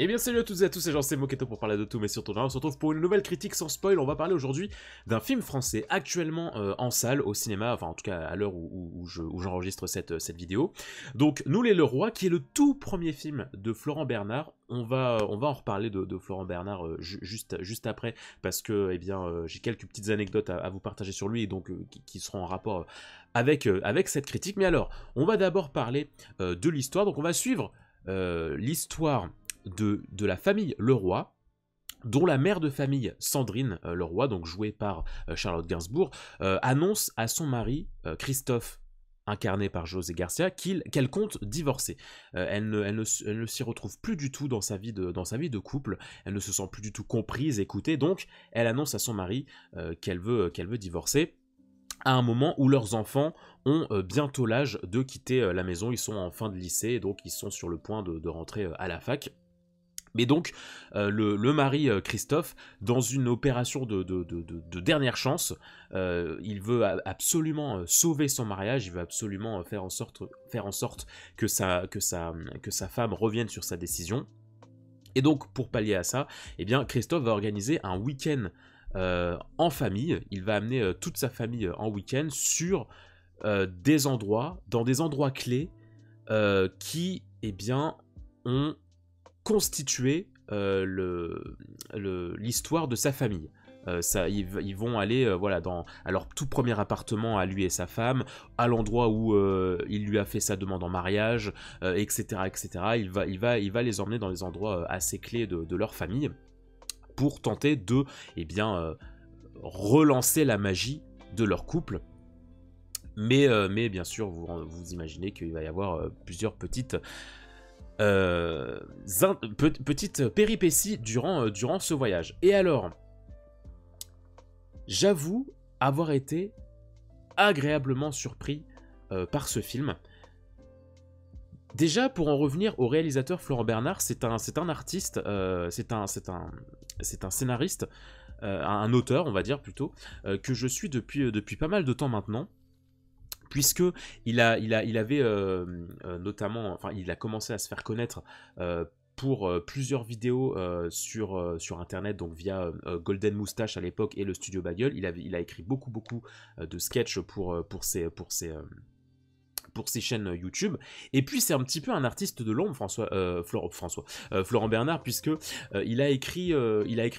Eh bien salut à toutes et à tous, c'est Jean, c'est Moketo pour parler de tout, mais surtout on se retrouve pour une nouvelle critique sans spoil. On va parler aujourd'hui d'un film français actuellement en salle, au cinéma, enfin en tout cas à l'heure où j'enregistre cette vidéo. Donc Nous les Leroy, qui est le tout premier film de Florent Bernard. On va en reparler de Florent Bernard juste après, parce que j'ai quelques petites anecdotes à vous partager sur lui, et donc qui seront en rapport avec cette critique. Mais alors, on va d'abord parler de l'histoire, donc on va suivre l'histoire de la famille Leroy, dont la mère de famille, Sandrine Leroy, donc jouée par Charlotte Gainsbourg, annonce à son mari, Christophe, incarné par José Garcia, qu'elle compte divorcer. Elle ne s'y retrouve plus du tout dans sa vie de couple, elle ne se sent plus du tout comprise, écoutée, donc elle annonce à son mari qu'elle veut divorcer, à un moment où leurs enfants ont bientôt l'âge de quitter la maison. Ils sont en fin de lycée, et donc ils sont sur le point de rentrer à la fac. Mais donc, le mari Christophe, dans une opération de dernière chance, il veut absolument sauver son mariage, il veut absolument faire en sorte que sa femme revienne sur sa décision. Et donc, pour pallier à ça, eh bien, Christophe va organiser un week-end en famille. Il va amener toute sa famille en week-end sur dans des endroits clés qui, eh bien, ont constituer l'histoire de sa famille. Ils vont aller voilà, à leur tout premier appartement à lui et sa femme, à l'endroit où il lui a fait sa demande en mariage, etc., etc. Il va les emmener dans les endroits assez clés de leur famille pour tenter de relancer la magie de leur couple. Mais bien sûr, vous imaginez qu'il va y avoir plusieurs petites péripéties durant ce voyage. Et alors, j'avoue avoir été agréablement surpris par ce film. Déjà, pour en revenir au réalisateur Florent Bernard, c'est un artiste, c'est un scénariste, un auteur, on va dire plutôt, que je suis depuis pas mal de temps maintenant. Puisque il avait notamment, enfin, il a commencé à se faire connaître pour plusieurs vidéos sur internet, donc via Golden Moustache à l'époque et le Studio Bagel. Il a écrit beaucoup de sketchs pour ses chaînes YouTube. Et puis c'est un petit peu un artiste de l'ombre, Florent Bernard, puisque il a écrit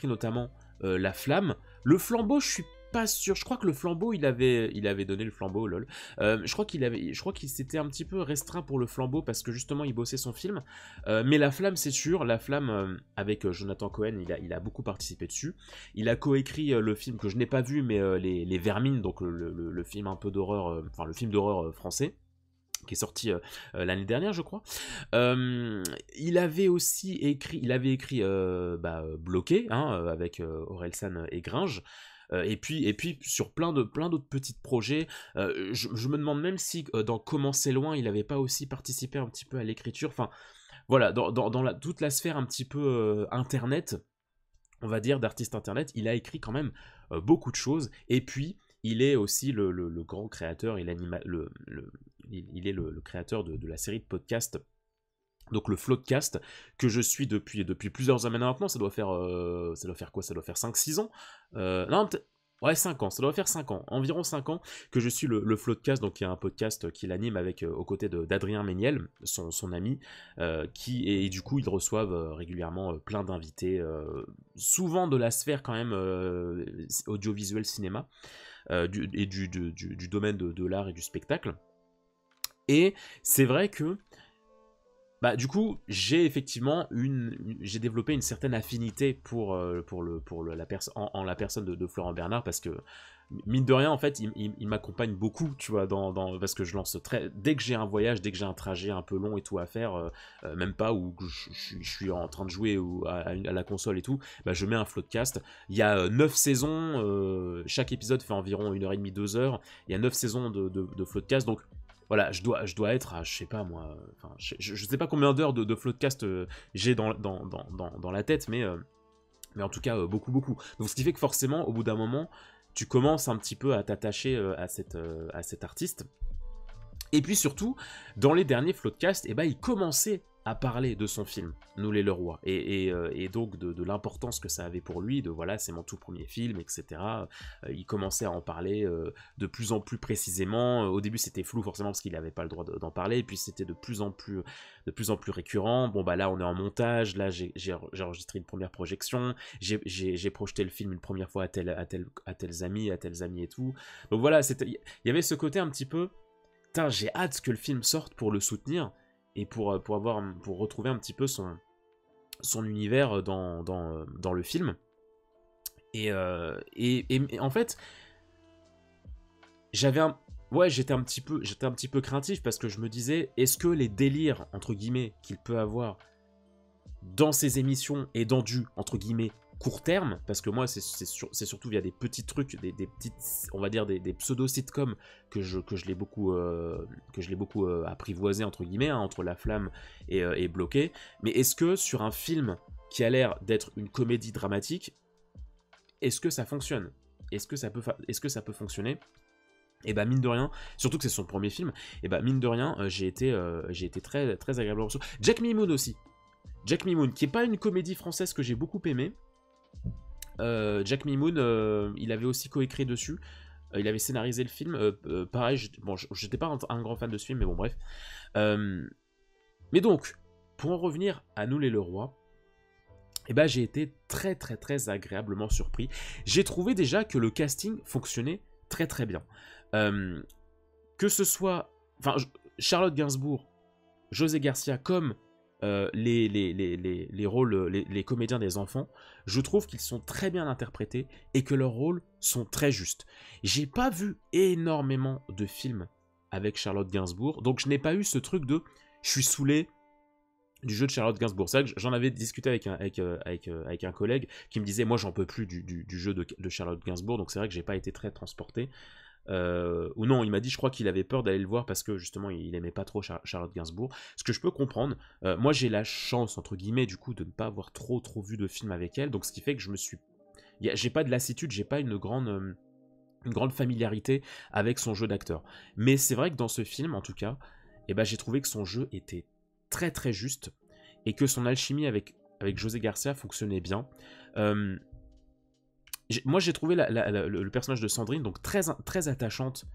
notamment La Flamme. Le Flambeau, je suis pas sûr. Je crois que le Flambeau, il avait donné le Flambeau, lol. Je crois qu'il s'était un petit peu restreint pour le Flambeau parce que justement il bossait son film. Mais La Flamme, c'est sûr. La Flamme, avec Jonathan Cohen, il a beaucoup participé dessus. Il a coécrit le film que je n'ai pas vu, mais les Vermines, donc le film un peu d'horreur, enfin le film d'horreur français, qui est sorti l'année dernière, je crois. Il avait écrit Bloqué, hein, avec Orelsan et Gringe. Et puis sur plein d'autres petits projets. Je me demande même si dans Comment c'est loin, il n'avait pas aussi participé un petit peu à l'écriture. Enfin, voilà, dans toute la sphère un petit peu internet, on va dire, d'artiste internet, il a écrit quand même beaucoup de choses. Et puis, il est aussi le grand créateur, il est le créateur de la série de podcasts, donc le Floodcast, que je suis depuis plusieurs années maintenant. Ça doit faire quoi? Ça doit faire 5-6 ans. Non, ouais, 5 ans, ça doit faire 5 ans, environ 5 ans, que je suis le Floodcast, donc il y a un podcast qu'il anime avec, aux côtés d'Adrien Méniel, son ami, et du coup ils reçoivent régulièrement plein d'invités, souvent de la sphère quand même audiovisuel cinéma, du domaine de l'art et du spectacle. Et c'est vrai que du coup, j'ai effectivement j'ai développé une certaine affinité pour la personne de Florent Bernard, parce que mine de rien, en fait, il m'accompagne beaucoup, tu vois, parce que je lance dès que j'ai un voyage, dès que j'ai un trajet un peu long et tout à faire, même pas, où je suis en train de jouer à la console et tout, je mets un Floodcast. Il y a 9 saisons, chaque épisode fait environ 1h30, 2 heures. Il y a 9 saisons de Floodcast, donc voilà, je dois être à, je sais pas moi, je sais pas combien d'heures de Floodcast j'ai dans la tête, mais en tout cas beaucoup. Donc ce qui fait que forcément, au bout d'un moment, tu commences un petit peu à t'attacher à cet artiste. Et puis surtout, dans les derniers Floodcasts, il commençait à parler de son film, Nous les Leroy, et donc de l'importance que ça avait pour lui, de voilà, c'est mon tout premier film, etc. Il commençait à en parler de plus en plus précisément. Au début, c'était flou forcément parce qu'il n'avait pas le droit d'en parler, et puis c'était de plus en plus récurrent. Bon, bah là, on est en montage, là, j'ai enregistré une première projection, j'ai projeté le film une première fois à tels amis et tout. Donc voilà, il y avait ce côté un petit peu, putain, j'ai hâte que le film sorte pour le soutenir, et pour retrouver un petit peu son univers dans le film. Et en fait, j'étais un petit peu craintif, parce que je me disais, est-ce que les délires, entre guillemets, qu'il peut avoir dans ses émissions et dans du, entre guillemets, court terme, parce que moi c'est surtout via des petits trucs, des petites, on va dire des pseudo-sitcoms que je l'ai beaucoup apprivoisé, entre guillemets, hein, entre La Flamme et Bloqué. Mais est-ce que sur un film qui a l'air d'être une comédie dramatique, est-ce que ça fonctionne? Est-ce que ça peut fonctionner? Et bah mine de rien, surtout que c'est son premier film, et bah mine de rien, j'ai été très, très agréablement reçu. Jack Mimoun aussi. Jack Mimoun, qui est pas une comédie française que j'ai beaucoup aimé. Jack Mimoun, il avait aussi coécrit dessus. Il avait scénarisé le film. Pareil, j'étais pas un grand fan de ce film, mais bon, bref. Mais donc, pour en revenir à Nous les Leroy, eh ben, j'ai été très très très agréablement surpris. J'ai trouvé déjà que le casting fonctionnait très très bien. Que ce soit... Enfin, Charlotte Gainsbourg, José Garcia, comme les rôles, les comédiens des enfants, je trouve qu'ils sont très bien interprétés et que leurs rôles sont très justes. J'ai pas vu énormément de films avec Charlotte Gainsbourg, donc je n'ai pas eu ce truc de je suis saoulé du jeu de Charlotte Gainsbourg. C'est vrai que j'en avais discuté avec un collègue qui me disait, moi j'en peux plus du jeu de Charlotte Gainsbourg, donc c'est vrai que j'ai pas été très transporté. Ou non, il m'a dit, je crois qu'il avait peur d'aller le voir parce que justement il aimait pas trop Charlotte Gainsbourg, ce que je peux comprendre. Moi j'ai la chance, entre guillemets, du coup de ne pas avoir trop vu de films avec elle, donc ce qui fait que j'ai pas de lassitude, j'ai pas une grande familiarité avec son jeu d'acteur. Mais c'est vrai que dans ce film, en tout cas, eh ben, j'ai trouvé que son jeu était très très juste et que son alchimie avec José Garcia fonctionnait bien. Moi j'ai trouvé le personnage de Sandrine donc très, très attachante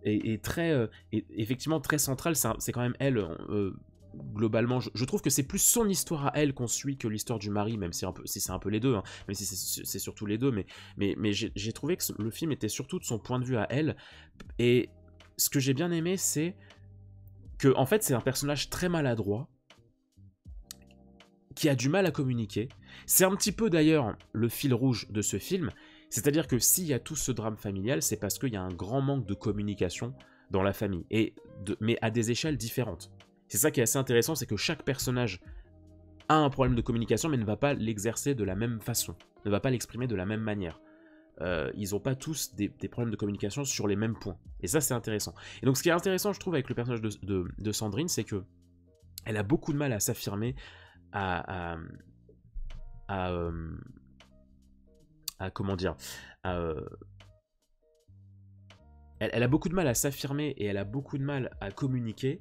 et très effectivement très centrale. C'est quand même elle, globalement. Je trouve que c'est plus son histoire à elle qu'on suit que l'histoire du mari, même si c'est un peu les deux, hein, même si c'est surtout les deux, mais j'ai trouvé que le film était surtout de son point de vue à elle. Et ce que j'ai bien aimé, c'est que en fait c'est un personnage très maladroit qui a du mal à communiquer. C'est un petit peu d'ailleurs le fil rouge de ce film, c'est-à-dire que s'il y a tout ce drame familial, c'est parce qu'il y a un grand manque de communication dans la famille, mais à des échelles différentes. C'est ça qui est assez intéressant, c'est que chaque personnage a un problème de communication, mais ne va pas l'exercer de la même façon, ne va pas l'exprimer de la même manière. Ils n'ont pas tous des problèmes de communication sur les mêmes points. Et ça, c'est intéressant. Et donc, ce qui est intéressant, je trouve, avec le personnage de Sandrine, c'est que elle a beaucoup de mal à s'affirmer, comment dire, elle a beaucoup de mal à s'affirmer et elle a beaucoup de mal à communiquer,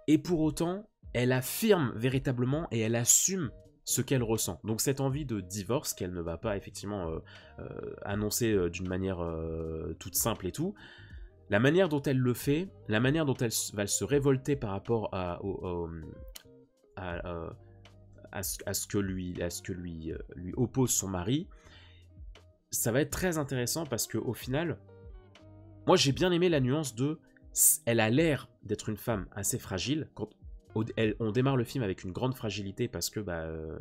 et pour autant elle affirme véritablement et elle assume ce qu'elle ressent. Donc cette envie de divorce qu'elle ne va pas effectivement annoncer d'une manière toute simple et tout, la manière dont elle le fait, la manière dont elle va se révolter par rapport à ce que lui oppose son mari, ça va être très intéressant parce que au final, moi j'ai bien aimé la nuance de, elle a l'air d'être une femme assez fragile. Quand on démarre le film avec une grande fragilité parce que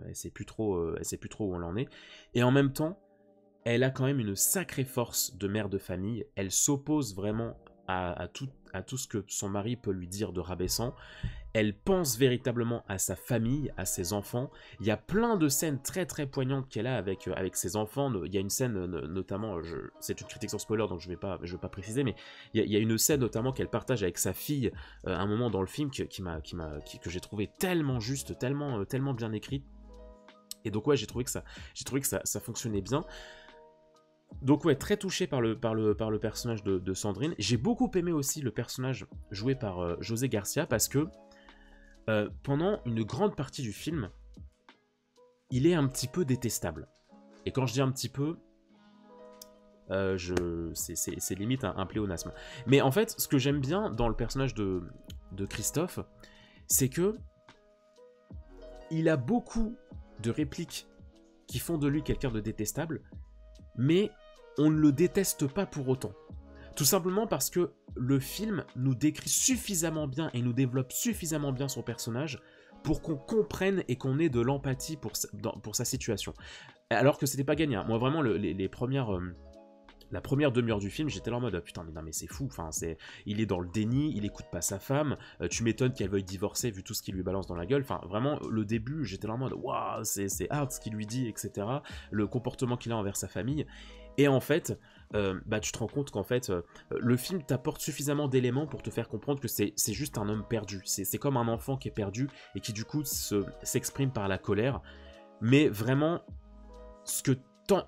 elle sait plus trop où elle en est, et en même temps, elle a quand même une sacrée force de mère de famille. Elle s'oppose vraiment à tout ce que son mari peut lui dire de rabaissant. Elle pense véritablement à sa famille, à ses enfants. Il y a plein de scènes très très poignantes qu'elle a avec ses enfants. Il y a une scène notamment, c'est une critique sans spoiler donc je vais pas préciser, mais il y a une scène notamment qu'elle partage avec sa fille à un moment dans le film que j'ai trouvé tellement juste, tellement bien écrite. Et donc ouais, j'ai trouvé que ça fonctionnait bien. Donc ouais, très touché par le personnage de Sandrine. J'ai beaucoup aimé aussi le personnage joué par José Garcia parce que pendant une grande partie du film, il est un petit peu détestable. Et quand je dis un petit peu, c'est limite un pléonasme. Mais en fait, ce que j'aime bien dans le personnage de Christophe, c'est que il a beaucoup de répliques qui font de lui quelqu'un de détestable, mais on ne le déteste pas pour autant. Tout simplement parce que le film nous décrit suffisamment bien et nous développe suffisamment bien son personnage pour qu'on comprenne et qu'on ait de l'empathie pour sa situation. Alors que c'était pas gagné. Moi vraiment, les premières... la première demi-heure du film, j'étais là en mode putain, mais non, mais c'est fou. Enfin, il est dans le déni, il écoute pas sa femme. Tu m'étonnes qu'elle veuille divorcer vu tout ce qu'il lui balance dans la gueule. Enfin, vraiment, le début, j'étais là en mode waouh, c'est hard ce qu'il lui dit, etc. Le comportement qu'il a envers sa famille. Et en fait, tu te rends compte qu'en fait, le film t'apporte suffisamment d'éléments pour te faire comprendre que c'est juste un homme perdu. C'est comme un enfant qui est perdu et qui du coup s'exprime par la colère. Mais vraiment,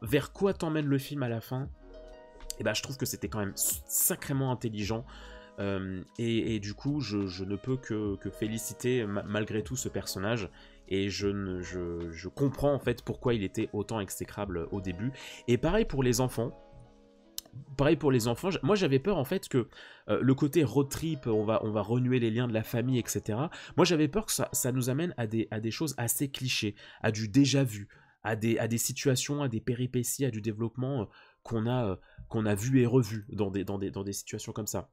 vers quoi t'emmène le film à la fin, et je trouve que c'était quand même sacrément intelligent. Et du coup, je ne peux que féliciter malgré tout ce personnage. Et je comprends en fait pourquoi il était autant exécrable au début. Et pareil pour les enfants. Moi j'avais peur en fait que le côté road trip, on va renouer les liens de la famille, etc. Moi j'avais peur que ça nous amène à des choses assez clichés, à du déjà vu, à des situations, à des péripéties, à du développement qu'on a vu et revu dans des situations comme ça.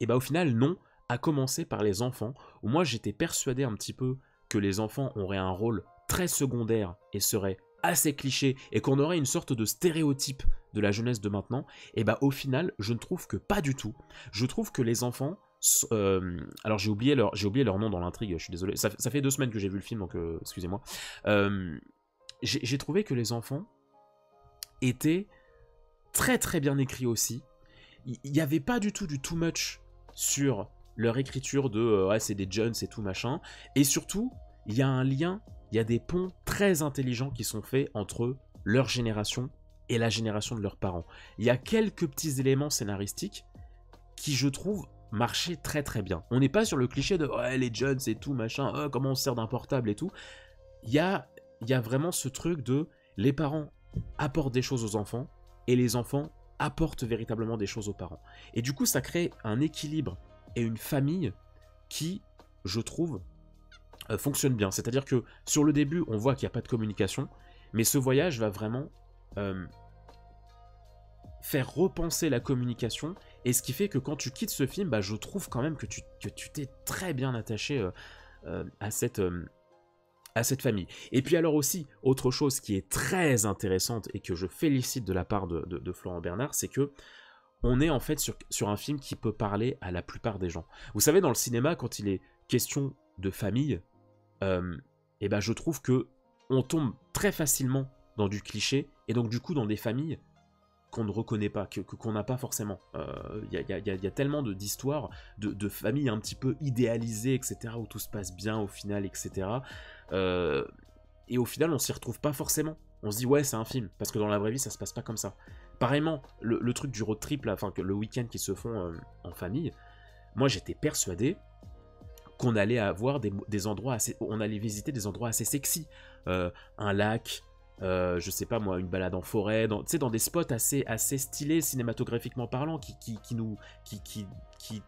Et au final, non, à commencer par les enfants, où moi j'étais persuadé un petit peu que les enfants auraient un rôle très secondaire et seraient assez clichés, et qu'on aurait une sorte de stéréotype de la jeunesse de maintenant. Et au final, je ne trouve que pas du tout. Je trouve que les enfants... alors j'ai oublié leur nom dans l'intrigue, je suis désolé. Ça fait 2 semaines que j'ai vu le film, donc excusez-moi. J'ai trouvé que les enfants étaient très très bien écrits aussi. Il n'y avait pas du tout du too much sur leur écriture de c'est des jeunes, c'est tout machin. Et surtout, il y a un lien, il y a des ponts très intelligents qui sont faits entre leur génération et la génération de leurs parents. Il y a quelques petits éléments scénaristiques qui, je trouve, marchaient très très bien. On n'est pas sur le cliché de les jeunes, c'est tout machin, comment on se sert d'un portable et tout. Il y a vraiment ce truc de les parents apportent des choses aux enfants et les enfants apportent véritablement des choses aux parents. Et du coup, ça crée un équilibre et une famille qui, je trouve, fonctionne bien. C'est-à-dire que sur le début, on voit qu'il n'y a pas de communication, mais ce voyage va vraiment faire repenser la communication, et ce qui fait que quand tu quittes ce film, je trouve quand même que tu t'es très bien attaché à cette famille. Et puis alors aussi, autre chose qui est très intéressante et que je félicite de la part de Florent Bernard, c'est que on est en fait sur un film qui peut parler à la plupart des gens. Vous savez, dans le cinéma, quand il est question de famille, je trouve que on tombe très facilement dans du cliché, et donc du coup dans des familles qu'on ne reconnaît pas, qu'on n'a pas forcément. Il y a tellement d'histoires, de familles un petit peu idéalisées, etc., où tout se passe bien au final, etc. Et au final, on s'y retrouve pas forcément. On se dit, ouais, c'est un film, parce que dans la vraie vie, ça se passe pas comme ça. Pareillement, le truc du road trip, là, le week-end qui se font en famille, moi j'étais persuadé qu'on allait avoir des endroits assez... On allait visiter des endroits assez sexy. Un lac... je sais pas moi, une balade en forêt, dans des spots assez stylés cinématographiquement parlant, qui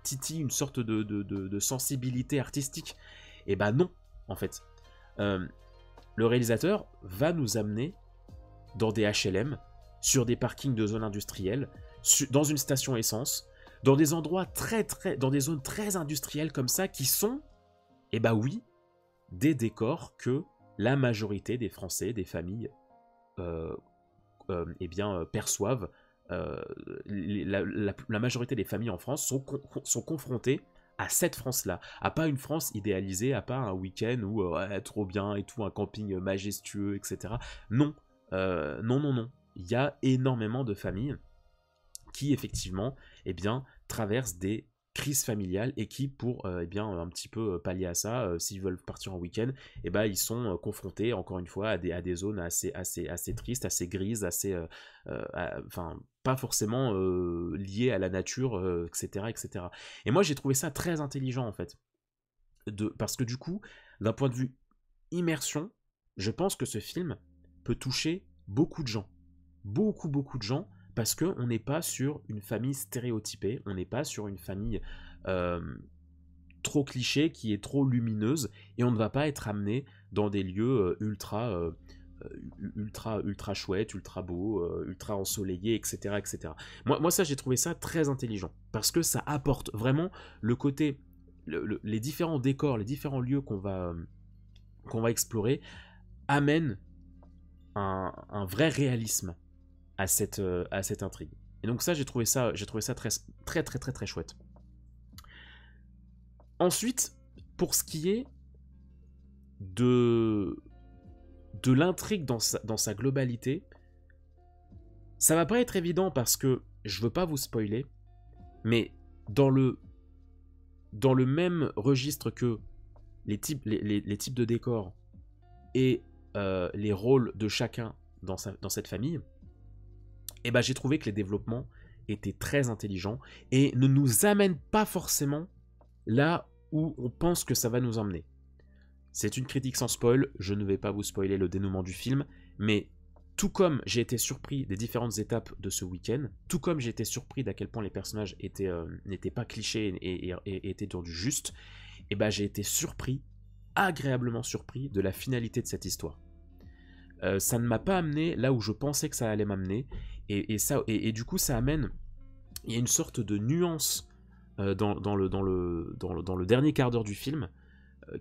titillent une sorte de sensibilité artistique. Et non, en fait. Le réalisateur va nous amener dans des HLM, sur des parkings de zones industrielles, dans une station essence, dans des endroits dans des zones très industrielles comme ça, qui sont, oui, des décors que la majorité des Français, des familles, perçoivent. La majorité des familles en France sont confrontées à cette France-là, à pas une France idéalisée, à pas un week-end où trop bien et tout, un camping majestueux, etc. Non, non. Il y a énormément de familles qui, effectivement, traversent des crises familiales, et qui, pour un petit peu pallier à ça, s'ils veulent partir en week-end, ils sont confrontés, encore une fois, à des zones assez tristes, assez grises, pas forcément liées à la nature, etc., etc. Et moi, j'ai trouvé ça très intelligent, en fait. parce que du coup, d'un point de vue immersion, je pense que ce film peut toucher beaucoup de gens. Beaucoup, beaucoup de gens, parce qu'on n'est pas sur une famille stéréotypée, on n'est pas sur une famille euh, trop cliché, qui est trop lumineuse, et on ne va pas être amené dans des lieux ultra chouettes, ultra beaux, ultra ensoleillés, etc. etc. Moi ça, j'ai trouvé ça très intelligent, parce que ça apporte vraiment le côté, les différents décors, les différents lieux qu'on va explorer, amènent un vrai réalisme à cette intrigue. Et donc ça, j'ai trouvé ça très, très, très, très, très chouette. Ensuite, pour ce qui est de l'intrigue dans sa globalité, ça va pas être évident parce que je veux pas vous spoiler, mais dans le même registre que les types de décors et les rôles de chacun dans cette famille, et ben j'ai trouvé que les développements étaient très intelligents et ne nous amènent pas forcément là où on pense que ça va nous emmener. C'est une critique sans spoil, je ne vais pas vous spoiler le dénouement du film, mais tout comme j'ai été surpris des différentes étapes de ce week-end, tout comme j'ai été surpris d'à quel point les personnages n'étaient pas clichés et étaient dans du juste, et ben j'ai été surpris, agréablement surpris de la finalité de cette histoire. Ça ne m'a pas amené là où je pensais que ça allait m'amener, et du coup ça amène, il y a une sorte de nuance dans le dernier quart d'heure du film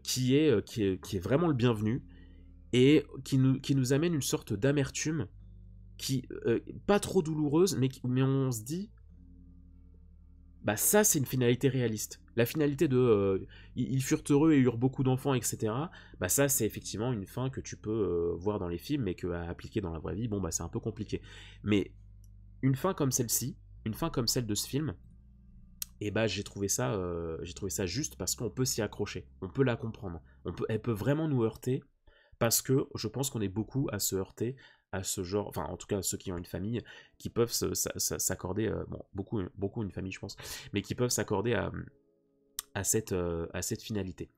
qui est vraiment le bienvenu et qui nous amène une sorte d'amertume qui pas trop douloureuse, mais on se dit bah ça c'est une finalité réaliste. La finalité de ils furent heureux et eurent beaucoup d'enfants, etc. Bah ça c'est effectivement une fin que tu peux voir dans les films, mais que à appliquer dans la vraie vie, bon bah c'est un peu compliqué. Mais une fin comme celle-ci, une fin comme celle de ce film, et bah j'ai trouvé ça juste parce qu'on peut s'y accrocher, on peut la comprendre, elle peut vraiment nous heurter parce que je pense qu'on est beaucoup à se heurter à ce genre, enfin en tout cas ceux qui ont une famille qui peuvent s'accorder, bon beaucoup une famille je pense, mais qui peuvent s'accorder à cette finalité.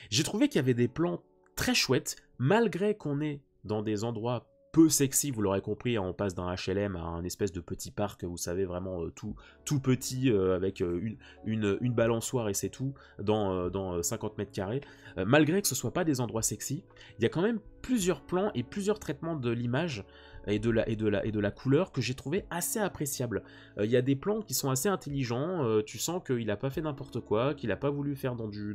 J'ai trouvé qu'il y avait des plans très chouettes malgré qu'on est dans des endroits peu sexy, vous l'aurez compris, on passe d'un HLM à un espèce de petit parc, vous savez, vraiment tout petit, avec une balançoire et c'est tout, dans 50 mètres carrés. Malgré que ce soit pas des endroits sexy, il y a quand même plusieurs plans et plusieurs traitements de l'image et de la couleur que j'ai trouvé assez appréciable. Il y a des plans qui sont assez intelligents, tu sens qu'il a pas fait n'importe quoi, qu'il a pas voulu faire dans du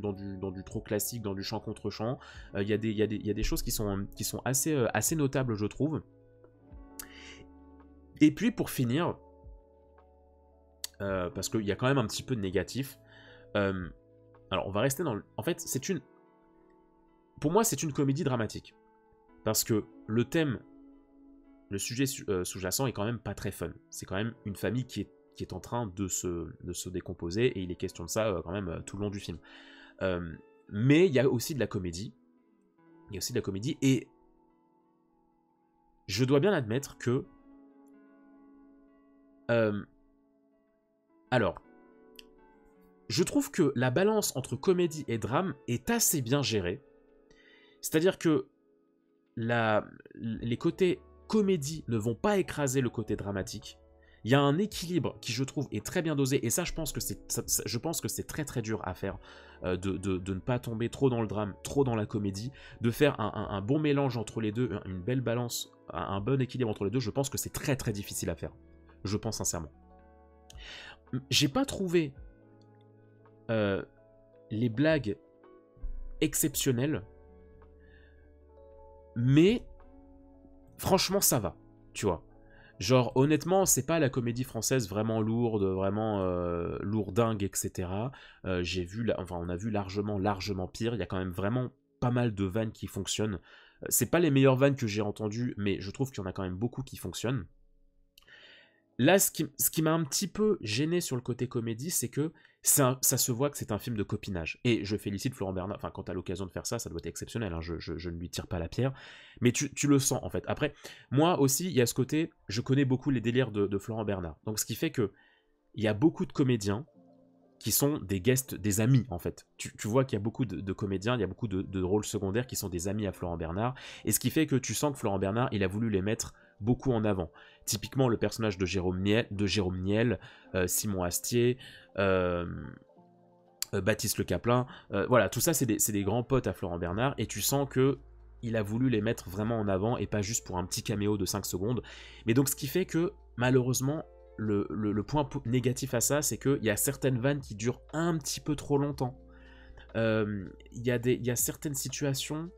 trop classique, dans du champ contre champ. Il y a des choses qui sont assez notables, je trouve. Et puis pour finir, parce qu'il y a quand même un petit peu de négatif, alors on va rester dans le... En fait, pour moi, c'est une comédie dramatique. Parce que le thème, le sujet sous-jacent est quand même pas très fun. C'est quand même une famille qui est en train de se décomposer, et il est question de ça quand même tout le long du film. Mais il y a aussi de la comédie. Et je dois bien admettre que... alors, je trouve que la balance entre comédie et drame est assez bien gérée. C'est-à-dire que les côtés comédie ne vont pas écraser le côté dramatique. Il y a un équilibre qui, je trouve, est très bien dosé, et ça, je pense que c'est très très dur à faire, de ne pas tomber trop dans le drame, trop dans la comédie, de faire un bon mélange entre les deux, une belle balance, un bon équilibre entre les deux. Je pense que c'est très très difficile à faire. Je pense sincèrement. J'ai pas trouvé les blagues exceptionnelles, mais franchement ça va, tu vois. Genre honnêtement, c'est pas la comédie française vraiment lourde, vraiment lourdingue, etc. On a vu largement pire. Il y a quand même vraiment pas mal de vannes qui fonctionnent. C'est pas les meilleures vannes que j'ai entendues, mais je trouve qu'il y en a quand même beaucoup qui fonctionnent. Là, ce qui m'a un petit peu gêné sur le côté comédie, c'est que ça se voit que c'est un film de copinage. Et je félicite Florent Bernard, enfin, quand t'as l'occasion de faire ça, ça doit être exceptionnel, hein, je ne lui tire pas la pierre. Mais tu le sens, en fait. Après, moi aussi, il y a ce côté, je connais beaucoup les délires de Florent Bernard. Donc, ce qui fait que il y a beaucoup de comédiens qui sont des guests, des amis en fait. Tu vois qu'il y a beaucoup de comédiens, il y a beaucoup de rôles secondaires qui sont des amis à Florent Bernard, et ce qui fait que tu sens que Florent Bernard, il a voulu les mettre beaucoup en avant. Typiquement le personnage de Jérôme Niel, Simon Astier, Baptiste Le Caplin, voilà, tout ça c'est des grands potes à Florent Bernard, et tu sens que il a voulu les mettre vraiment en avant, et pas juste pour un petit caméo de 5 secondes. Mais donc ce qui fait que, malheureusement, le point négatif à ça, c'est qu'il y a certaines vannes qui durent un petit peu trop longtemps. Il y a certaines situations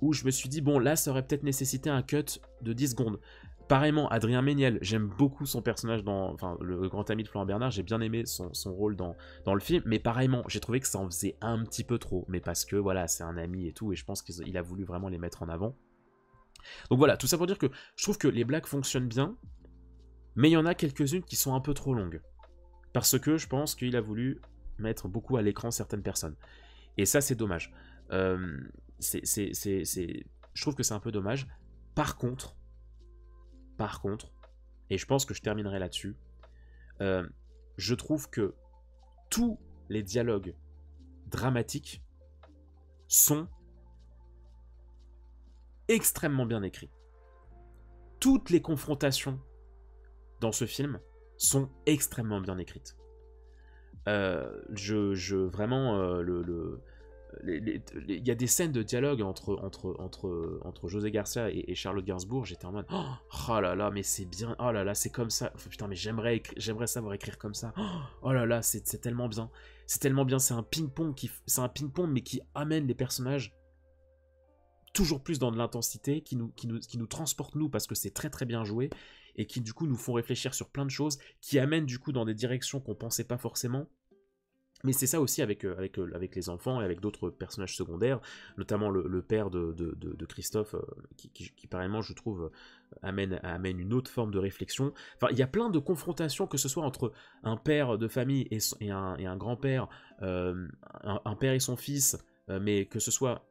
où je me suis dit, bon, là, ça aurait peut-être nécessité un cut de 10 secondes. Pareillement, Adrien Méniel, j'aime beaucoup son personnage enfin, le grand ami de Florent Bernard, j'ai bien aimé son rôle dans le film, mais pareillement, j'ai trouvé que ça en faisait un petit peu trop, mais parce que, voilà, c'est un ami et tout, et je pense qu'il a voulu vraiment les mettre en avant. Donc voilà, tout ça pour dire que je trouve que les blagues fonctionnent bien, mais il y en a quelques-unes qui sont un peu trop longues. Parce que je pense qu'il a voulu mettre beaucoup à l'écran certaines personnes. Et ça, c'est dommage. Je trouve que c'est un peu dommage. Par contre, et je pense que je terminerai là-dessus, je trouve que tous les dialogues dramatiques sont extrêmement bien écrits. Toutes les confrontations dans ce film sont extrêmement bien écrites. Vraiment, il y a des scènes de dialogue entre José Garcia et Charlotte Gainsbourg, j'étais en mode oh là là, mais c'est bien, oh là là, c'est comme ça, putain, mais j'aimerais savoir écrire comme ça, oh là là, c'est tellement bien, c'est un ping-pong mais qui amène les personnages toujours plus dans de l'intensité, qui nous transporte nous, parce que c'est très très bien joué, et qui du coup nous font réfléchir sur plein de choses, qui amènent du coup dans des directions qu'on pensait pas forcément. Mais c'est ça aussi avec les enfants et avec d'autres personnages secondaires, notamment le père de Christophe, qui pareillement, je trouve, amène une autre forme de réflexion. Enfin, il y a plein de confrontations, que ce soit entre un père de famille et un grand-père, un père et son fils, mais que ce soit...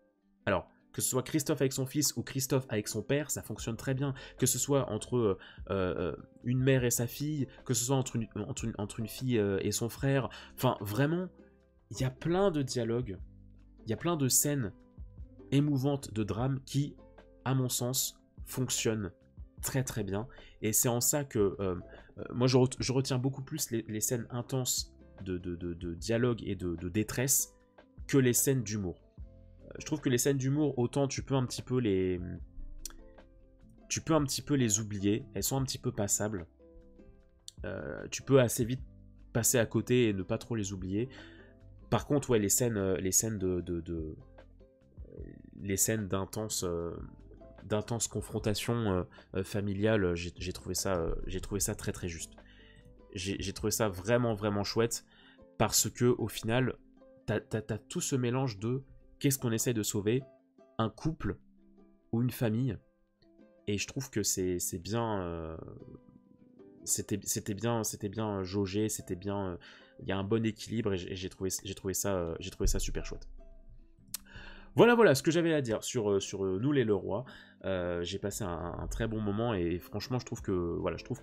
Alors, que ce soit Christophe avec son fils ou Christophe avec son père, ça fonctionne très bien. Que ce soit entre une mère et sa fille, que ce soit entre une fille et son frère. Enfin, vraiment, il y a plein de dialogues, il y a plein de scènes émouvantes de drame qui, à mon sens, fonctionnent très très bien. Et c'est en ça que moi je retiens beaucoup plus les scènes intenses de dialogue et de détresse que les scènes d'humour. Je trouve que les scènes d'humour, autant tu peux un petit peu les oublier, elles sont un petit peu passables. Tu peux assez vite passer à côté et ne pas trop les oublier. Par contre, ouais, les scènes d'intense confrontation familiale, j'ai trouvé ça très très juste. J'ai trouvé ça vraiment vraiment chouette, parce que au final, t'as tout ce mélange de qu'est-ce qu'on essaie de sauver, un couple ou une famille, et je trouve que c'est bien, c'était bien jaugé, c'était bien, il y a un bon équilibre, et j'ai trouvé ça super chouette. Voilà ce que j'avais à dire sur Nous les Leroy. J'ai passé un très bon moment, et franchement je trouve que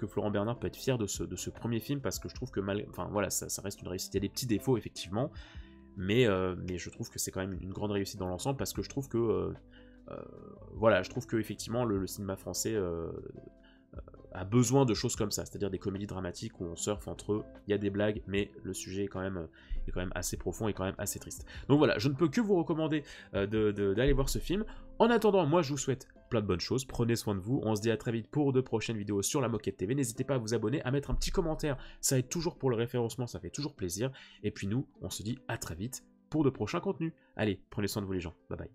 Florent Bernard peut être fier de ce premier film, parce que je trouve que ça reste une réussite. Il y a des petits défauts effectivement, mais je trouve que c'est quand même une grande réussite dans l'ensemble, parce que je trouve que effectivement le cinéma français a besoin de choses comme ça, c'est-à-dire des comédies dramatiques où on surfe entre eux, il y a des blagues, mais le sujet est quand même assez profond et quand même assez triste. Donc voilà, je ne peux que vous recommander d'aller voir ce film. En attendant, moi je vous souhaite plein de bonnes choses, prenez soin de vous, on se dit à très vite pour de prochaines vidéos sur la Moquette TV, n'hésitez pas à vous abonner, à mettre un petit commentaire, ça aide toujours pour le référencement, ça fait toujours plaisir, et puis nous, on se dit à très vite pour de prochains contenus. Allez, prenez soin de vous les gens, bye bye.